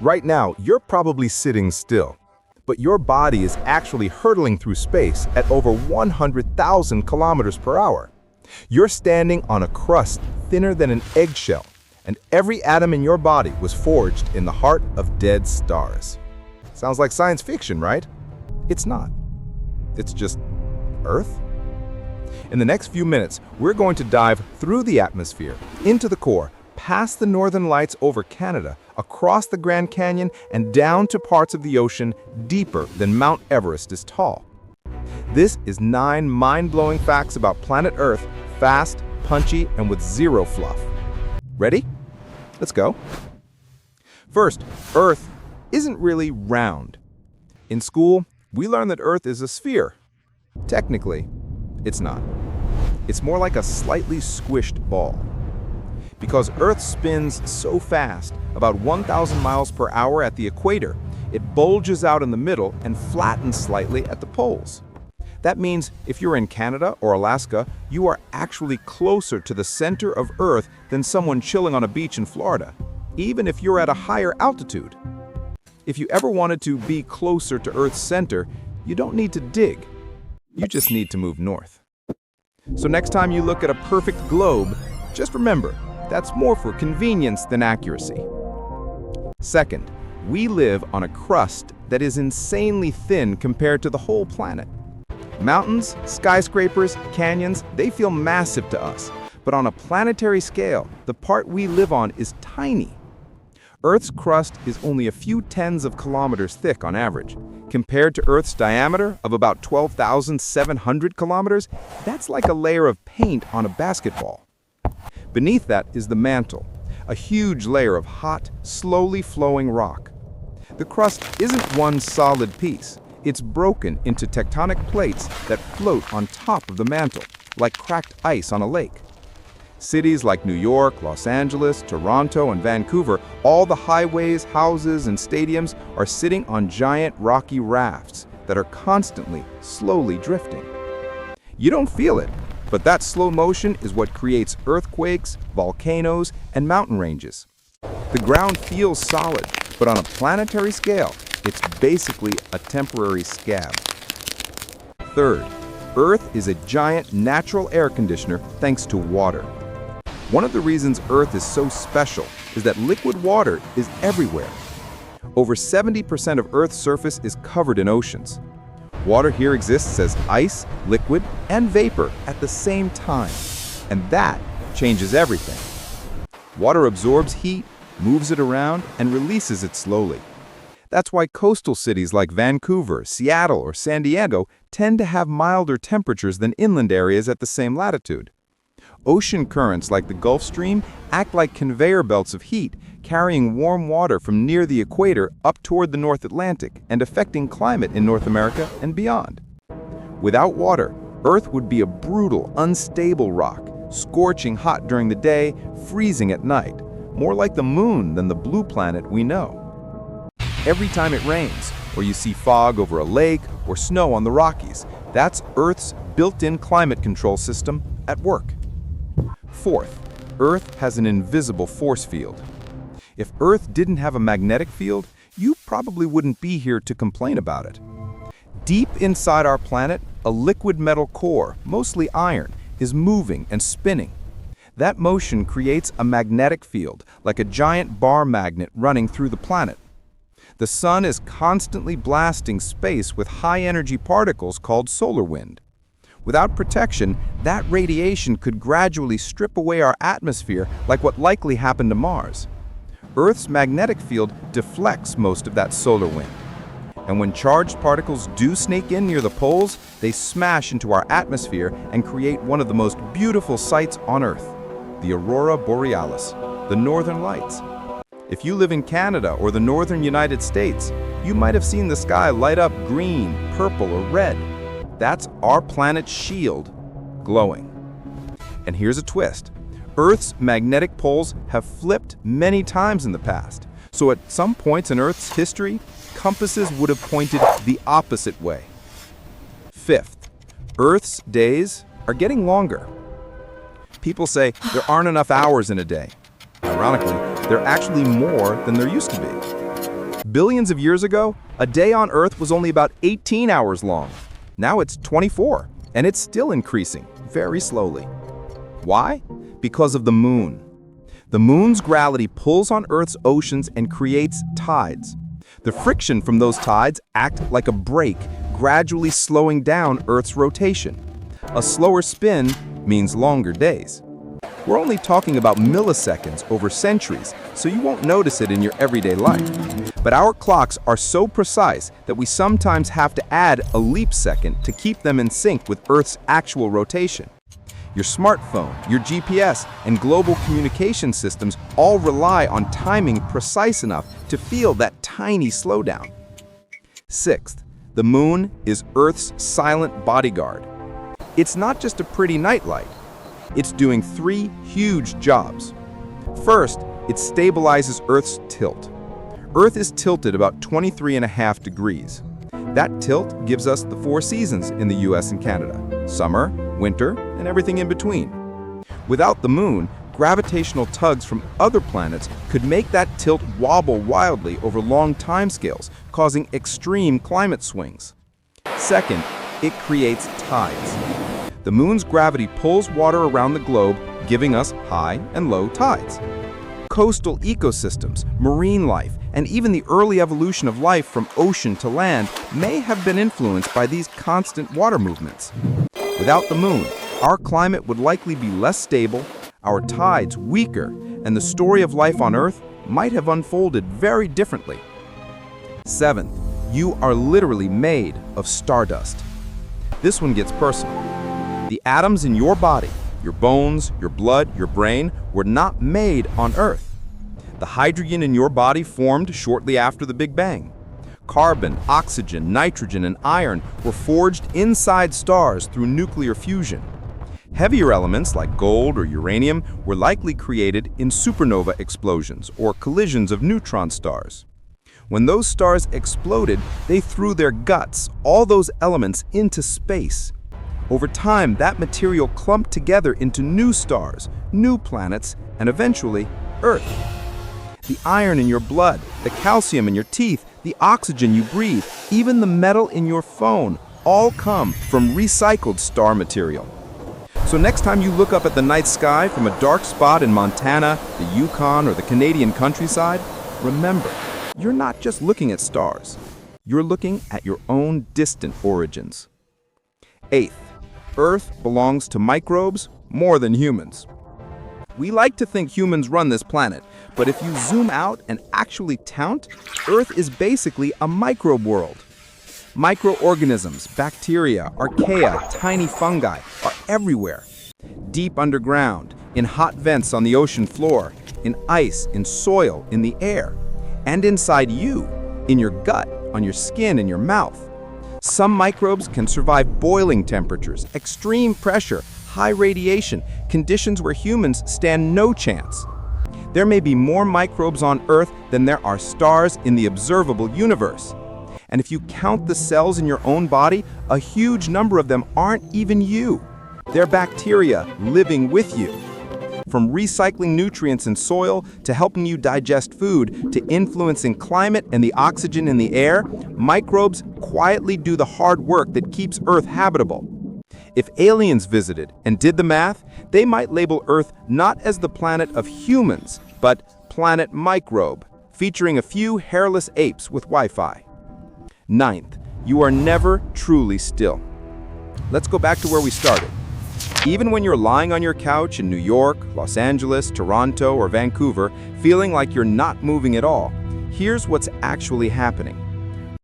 Right now, you're probably sitting still, but your body is actually hurtling through space at over 100,000 kilometers per hour. You're standing on a crust thinner than an eggshell, and every atom in your body was forged in the heart of dead stars. Sounds like science fiction, right? It's not. It's just Earth. In the next few minutes, we're going to dive through the atmosphere, into the core, past the northern lights over Canada, across the Grand Canyon, and down to parts of the ocean deeper than Mount Everest is tall. This is 9 mind-blowing facts about planet Earth, fast, punchy, and with zero fluff. Ready? Let's go. First, Earth isn't really round. In school, we learned that Earth is a sphere. Technically, it's not. It's more like a slightly squished ball. Because Earth spins so fast, about 1,000 miles per hour at the equator, it bulges out in the middle and flattens slightly at the poles. That means if you're in Canada or Alaska, you are actually closer to the center of Earth than someone chilling on a beach in Florida, even if you're at a higher altitude. If you ever wanted to be closer to Earth's center, you don't need to dig. You just need to move north. So next time you look at a perfect globe, just remember, that's more for convenience than accuracy. Second, we live on a crust that is insanely thin compared to the whole planet. Mountains, skyscrapers, canyons, they feel massive to us. But on a planetary scale, the part we live on is tiny. Earth's crust is only a few tens of kilometers thick on average. Compared to Earth's diameter of about 12,700 kilometers, that's like a layer of paint on a basketball. Beneath that is the mantle, a huge layer of hot, slowly flowing rock. The crust isn't one solid piece. It's broken into tectonic plates that float on top of the mantle, like cracked ice on a lake. Cities like New York, Los Angeles, Toronto, and Vancouver, all the highways, houses, and stadiums are sitting on giant rocky rafts that are constantly, slowly drifting. You don't feel it, but that slow motion is what creates earthquakes, volcanoes, and mountain ranges. The ground feels solid, but on a planetary scale, it's basically a temporary scab. Third, Earth is a giant natural air conditioner thanks to water. One of the reasons Earth is so special is that liquid water is everywhere. Over 70% of Earth's surface is covered in oceans. Water here exists as ice, liquid, and vapor at the same time, and that changes everything. Water absorbs heat, moves it around, and releases it slowly. That's why coastal cities like Vancouver, Seattle, or San Diego tend to have milder temperatures than inland areas at the same latitude. Ocean currents like the Gulf Stream act like conveyor belts of heat, carrying warm water from near the equator up toward the North Atlantic and affecting climate in North America and beyond. Without water, Earth would be a brutal, unstable rock, scorching hot during the day, freezing at night, more like the moon than the blue planet we know. Every time it rains, or you see fog over a lake or snow on the Rockies, that's Earth's built-in climate control system at work. Fourth, Earth has an invisible force field. If Earth didn't have a magnetic field, you probably wouldn't be here to complain about it. Deep inside our planet, a liquid metal core, mostly iron, is moving and spinning. That motion creates a magnetic field, like a giant bar magnet running through the planet. The sun is constantly blasting space with high-energy particles called solar wind. Without protection, that radiation could gradually strip away our atmosphere like what likely happened to Mars. Earth's magnetic field deflects most of that solar wind. And when charged particles do snake in near the poles, they smash into our atmosphere and create one of the most beautiful sights on Earth, the aurora borealis, the northern lights. If you live in Canada or the northern United States, you might have seen the sky light up green, purple, or red. That's our planet's shield glowing. And here's a twist. Earth's magnetic poles have flipped many times in the past. So at some points in Earth's history, compasses would have pointed the opposite way. Fifth, Earth's days are getting longer. People say there aren't enough hours in a day. Ironically, there are actually more than there used to be. Billions of years ago, a day on Earth was only about 18 hours long. Now it's 24, and it's still increasing, very slowly. Why? Because of the moon. The moon's gravity pulls on Earth's oceans and creates tides. The friction from those tides act like a brake, gradually slowing down Earth's rotation. A slower spin means longer days. We're only talking about milliseconds over centuries, so you won't notice it in your everyday life. But our clocks are so precise that we sometimes have to add a leap second to keep them in sync with Earth's actual rotation. Your smartphone, your GPS, and global communication systems all rely on timing precise enough to feel that tiny slowdown. Sixth, the moon is Earth's silent bodyguard. It's not just a pretty nightlight. It's doing three huge jobs. First, it stabilizes Earth's tilt. Earth is tilted about 23.5 degrees. That tilt gives us the four seasons in the US and Canada: summer, winter, and everything in between. Without the moon, gravitational tugs from other planets could make that tilt wobble wildly over long timescales, causing extreme climate swings. Second, it creates tides. The moon's gravity pulls water around the globe, giving us high and low tides. Coastal ecosystems, marine life, and even the early evolution of life from ocean to land may have been influenced by these constant water movements. Without the moon, our climate would likely be less stable, our tides weaker, and the story of life on Earth might have unfolded very differently. Seventh, you are literally made of stardust. This one gets personal. The atoms in your body, your bones, your blood, your brain, were not made on Earth. The hydrogen in your body formed shortly after the Big Bang. Carbon, oxygen, nitrogen, and iron were forged inside stars through nuclear fusion. Heavier elements like gold or uranium were likely created in supernova explosions or collisions of neutron stars. When those stars exploded, they threw their guts, all those elements, into space. Over time, that material clumped together into new stars, new planets, and eventually, Earth. The iron in your blood, the calcium in your teeth, the oxygen you breathe, even the metal in your phone, all come from recycled star material. So next time you look up at the night sky from a dark spot in Montana, the Yukon, or the Canadian countryside, remember, you're not just looking at stars. You're looking at your own distant origins. Eighth, Earth belongs to microbes more than humans. We like to think humans run this planet, but if you zoom out and actually count, Earth is basically a microbe world. Microorganisms, bacteria, archaea, tiny fungi are everywhere. Deep underground, in hot vents on the ocean floor, in ice, in soil, in the air, and inside you, in your gut, on your skin, in your mouth. Some microbes can survive boiling temperatures, extreme pressure, high radiation, conditions where humans stand no chance. There may be more microbes on Earth than there are stars in the observable universe. And if you count the cells in your own body, a huge number of them aren't even you. They're bacteria living with you. From recycling nutrients in soil to helping you digest food to influencing climate and the oxygen in the air, microbes quietly do the hard work that keeps Earth habitable. If aliens visited and did the math, they might label Earth not as the planet of humans, but Planet Microbe, featuring a few hairless apes with Wi-Fi. Ninth, you are never truly still. Let's go back to where we started. Even when you're lying on your couch in New York, Los Angeles, Toronto, or Vancouver, feeling like you're not moving at all, here's what's actually happening.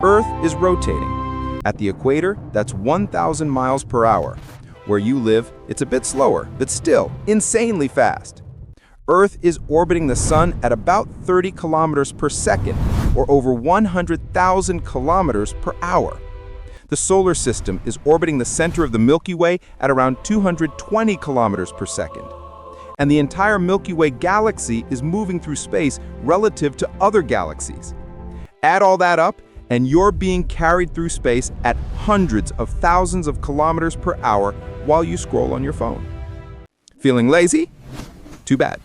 Earth is rotating. At the equator, that's 1,000 miles per hour. Where you live, it's a bit slower, but still insanely fast. Earth is orbiting the sun at about 30 kilometers per second, or over 100,000 kilometers per hour. The solar system is orbiting the center of the Milky Way at around 220 kilometers per second. And the entire Milky Way galaxy is moving through space relative to other galaxies. Add all that up, and you're being carried through space at hundreds of thousands of kilometers per hour while you scroll on your phone. Feeling lazy? Too bad.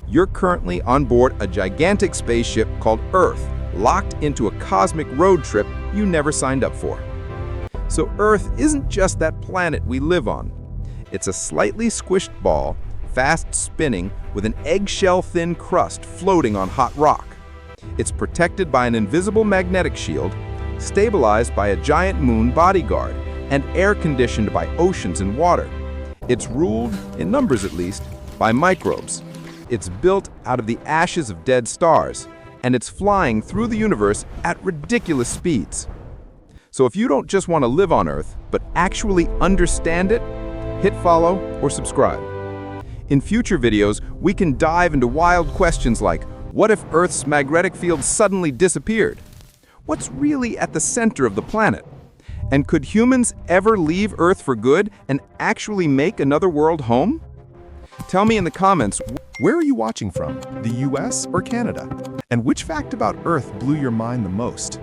You're currently on board a gigantic spaceship called Earth, locked into a cosmic road trip you never signed up for. So Earth isn't just that planet we live on. It's a slightly squished ball, fast spinning, with an eggshell-thin crust floating on hot rock. It's protected by an invisible magnetic shield, stabilized by a giant moon bodyguard, and air-conditioned by oceans and water. It's ruled, in numbers at least, by microbes. It's built out of the ashes of dead stars, and it's flying through the universe at ridiculous speeds. So if you don't just want to live on Earth, but actually understand it, hit follow or subscribe. In future videos, we can dive into wild questions like, what if Earth's magnetic field suddenly disappeared? What's really at the center of the planet? And could humans ever leave Earth for good and actually make another world home? Tell me in the comments, Where are you watching from? The US or Canada? And which fact about Earth blew your mind the most?